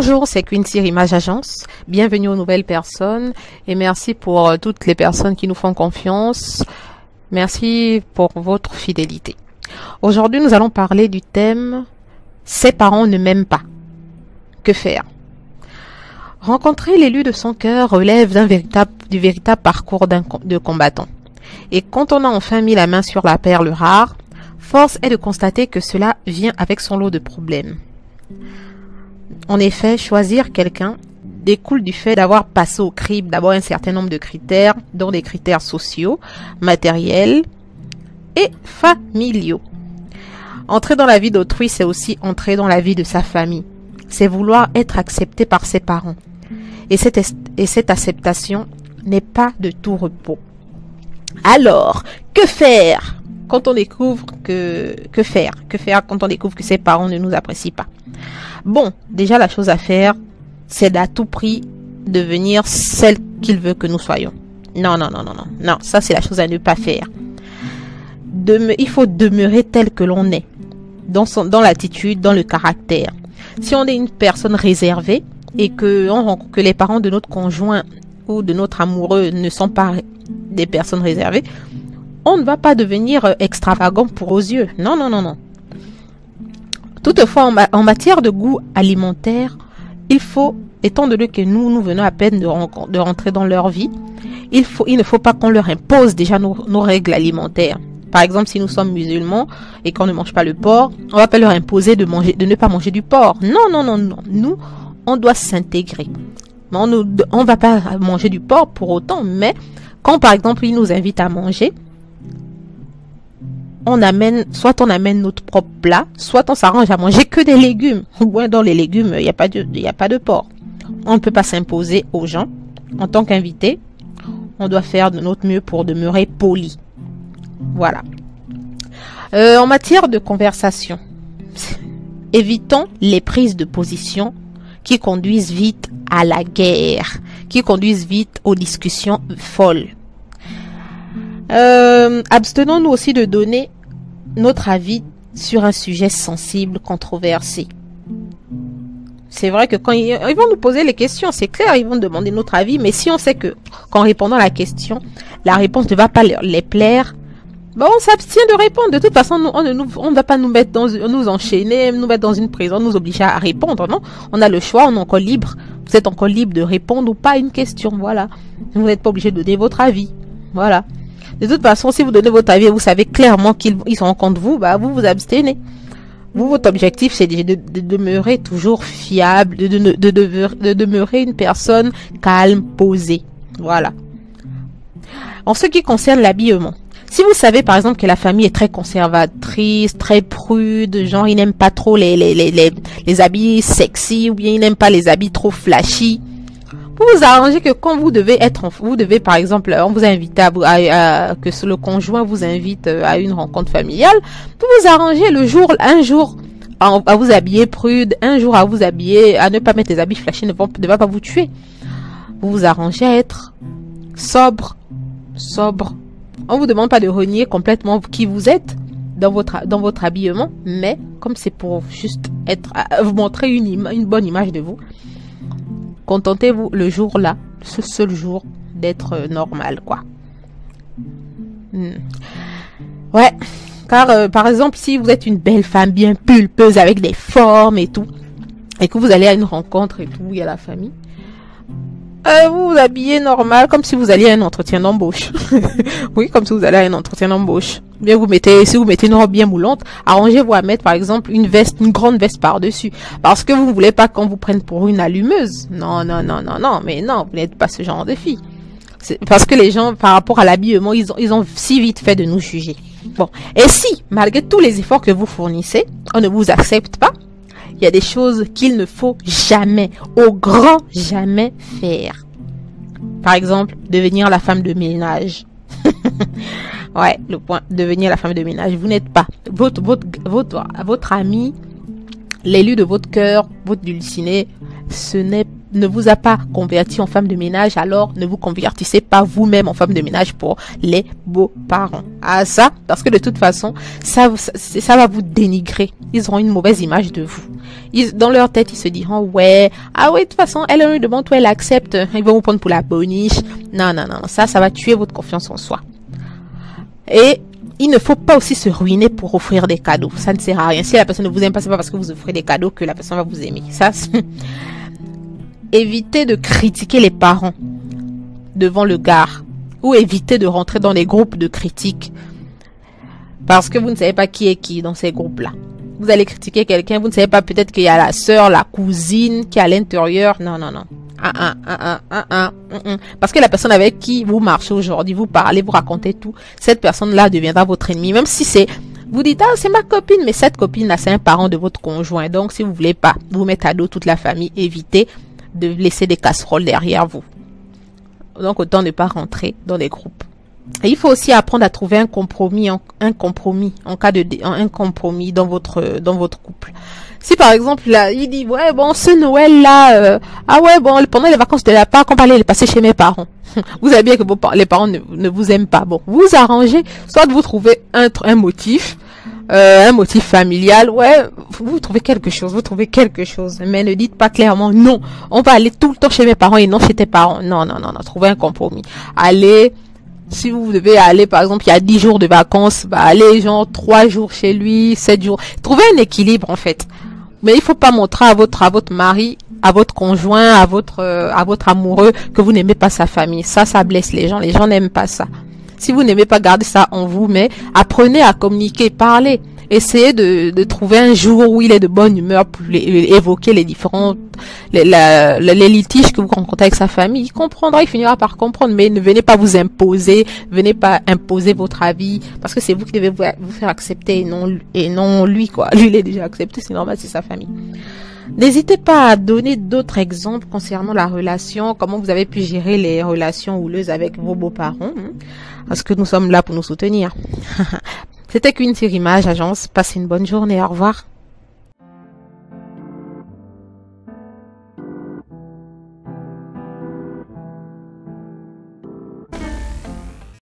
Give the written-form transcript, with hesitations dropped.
Bonjour, c'est Quincy Image Agence. Bienvenue aux nouvelles personnes et merci pour toutes les personnes qui nous font confiance. Merci pour votre fidélité. Aujourd'hui, nous allons parler du thème « Ses parents ne m'aiment pas. Que faire ?» Rencontrer l'élu de son cœur relève du véritable parcours de combattant. Et quand on a enfin mis la main sur la perle rare, force est de constater que cela vient avec son lot de problèmes. En effet, choisir quelqu'un découle du fait d'avoir passé au crible d'abord un certain nombre de critères, dont des critères sociaux, matériels et familiaux. Entrer dans la vie d'autrui, c'est aussi entrer dans la vie de sa famille. C'est vouloir être accepté par ses parents. Et cette acceptation n'est pas de tout repos. Alors, que faire quand on découvre que faire quand on découvre que ses parents ne nous apprécient pas? Bon, déjà la chose à faire, c'est d'à tout prix devenir celle qu'il veut que nous soyons. Non, ça c'est la chose à ne pas faire. Il faut demeurer tel que l'on est, dans l'attitude, dans le caractère. Si on est une personne réservée et que les parents de notre conjoint ou de notre amoureux ne sont pas des personnes réservées, on ne va pas devenir extravagant pour aux yeux. Non. Toutefois, en matière de goût alimentaire, il faut, étant donné que nous venons à peine de rentrer dans leur vie, il ne faut pas qu'on leur impose déjà nos règles alimentaires. Par exemple, si nous sommes musulmans et qu'on ne mange pas le porc, on va pas leur imposer de ne pas manger du porc. Non. Nous, on doit s'intégrer. On va pas manger du porc pour autant, mais quand par exemple ils nous invitent à manger, soit on amène notre propre plat, soit on s'arrange à manger que des légumes. Ou dans les légumes, il n'y a pas de porc. On ne peut pas s'imposer aux gens. En tant qu'invité, on doit faire de notre mieux pour demeurer poli. Voilà. En matière de conversation, évitons les prises de position qui conduisent vite à la guerre, qui conduisent vite aux discussions folles. Abstenons-nous aussi de donner notre avis sur un sujet sensible, controversé. C'est vrai que quand ils vont nous poser les questions, c'est clair, ils vont nous demander notre avis, mais si on sait que qu'en répondant à la question, la réponse ne va pas les plaire, on s'abstient de répondre. De toute façon, on ne va pas nous enchaîner, nous mettre dans une prison, nous obliger à répondre, non? On a le choix, on est encore libre. Vous êtes encore libre de répondre ou pas à une question, voilà. Vous n'êtes pas obligé de donner votre avis, voilà. De toute façon, si vous donnez votre avis et vous savez clairement qu'ils sont contre vous, vous vous abstenez. Votre objectif, c'est de demeurer toujours fiable, de demeurer une personne calme, posée. Voilà. En ce qui concerne l'habillement, si vous savez par exemple que la famille est très conservatrice, très prude, genre ils n'aiment pas trop les habits sexy ou bien ils n'aiment pas les habits trop flashy, vous arrangez que quand vous devez par exemple, on vous invite que le conjoint vous invite à une rencontre familiale, vous arrangez un jour à vous habiller prude, un jour à vous habiller, à ne pas mettre les habits flashy, ne va pas vous tuer. Vous vous arrangez à être sobre. On vous demande pas de renier complètement qui vous êtes dans votre habillement, mais comme c'est pour juste vous montrer une bonne image de vous, contentez-vous le jour-là, ce seul jour, d'être normal, quoi. Ouais, car par exemple, si vous êtes une belle femme bien pulpeuse avec des formes et tout, et que vous allez à une rencontre et tout, il y a la famille, vous vous habillez normal, comme si vous alliez à un entretien d'embauche. Oui, comme si vous allez à un entretien d'embauche. Bien, si vous mettez une robe bien moulante, arrangez-vous à mettre, par exemple, une grande veste par-dessus. Parce que vous ne voulez pas qu'on vous prenne pour une allumeuse. Non, mais non, vous n'êtes pas ce genre de fille. C'est parce que les gens, par rapport à l'habillement, ils ont si vite fait de nous juger. Bon. Et si, malgré tous les efforts que vous fournissez, on ne vous accepte pas, il y a des choses qu'il ne faut jamais, au grand jamais faire. Par exemple, devenir la femme de ménage. Ouais, le point, devenir la femme de ménage. Vous n'êtes pas votre ami, l'élu de votre cœur, votre dulciné, ce n'est ne vous a pas converti en femme de ménage, alors ne vous convertissez pas vous-même en femme de ménage pour les beaux-parents. Ah ça, parce que de toute façon, ça va vous dénigrer. Ils auront une mauvaise image de vous. Dans leur tête, ils se diront, ouais, ah ouais, de toute façon, elle a eu demande, toi, elle accepte. Ils vont vous prendre pour la boniche. Non, ça va tuer votre confiance en soi. Et il ne faut pas aussi se ruiner pour offrir des cadeaux. Ça ne sert à rien. Si la personne ne vous aime pas, c'est pas parce que vous offrez des cadeaux que la personne va vous aimer. Ça, évitez de critiquer les parents devant le gars ou évitez de rentrer dans les groupes de critiques parce que vous ne savez pas qui est qui dans ces groupes-là. Vous allez critiquer quelqu'un, vous ne savez pas, peut-être qu'il y a la sœur, la cousine qui est à l'intérieur. Non. Parce que la personne avec qui vous marchez aujourd'hui, vous parlez, vous racontez tout, cette personne-là deviendra votre ennemi. Même si vous dites, ah, c'est ma copine, mais cette copine-là, c'est un parent de votre conjoint. Donc, si vous voulez pas vous mettre à dos toute la famille, évitez de laisser des casseroles derrière vous. Donc, autant ne pas rentrer dans les groupes. Et il faut aussi apprendre à trouver un compromis en cas de un compromis dans votre couple. Si par exemple là, il dit ouais bon ce Noël là ah ouais bon pendant les vacances de la Pâques on va aller les passer chez mes parents. Vous savez bien que les parents ne vous aiment pas. Bon, vous arrangez, soit vous trouvez un motif familial, ouais, vous trouvez quelque chose, mais ne dites pas clairement non, on va aller tout le temps chez mes parents et non chez tes parents. Non, trouvez un compromis. Allez, si vous devez aller, par exemple, il y a 10 jours de vacances, bah, allez, genre, 3 jours chez lui, 7 jours. Trouvez un équilibre, en fait. Mais il faut pas montrer à votre mari, à votre conjoint, à votre amoureux que vous n'aimez pas sa famille. Ça blesse les gens. Les gens n'aiment pas ça. Si vous n'aimez pas garder ça en vous, mais apprenez à communiquer, parler. Essayez de trouver un jour où il est de bonne humeur pour évoquer les différents, les litiges que vous rencontrez avec sa famille. Il comprendra, il finira par comprendre, mais ne venez pas vous imposer, venez pas imposer votre avis, parce que c'est vous qui devez vous faire accepter et non lui, quoi. Lui, il est déjà accepté, c'est normal, c'est sa famille. N'hésitez pas à donner d'autres exemples concernant la relation, comment vous avez pu gérer les relations houleuses avec vos beaux-parents, parce que nous sommes là pour nous soutenir. C'était qu'une série Image Agence. Passez une bonne journée. Au revoir.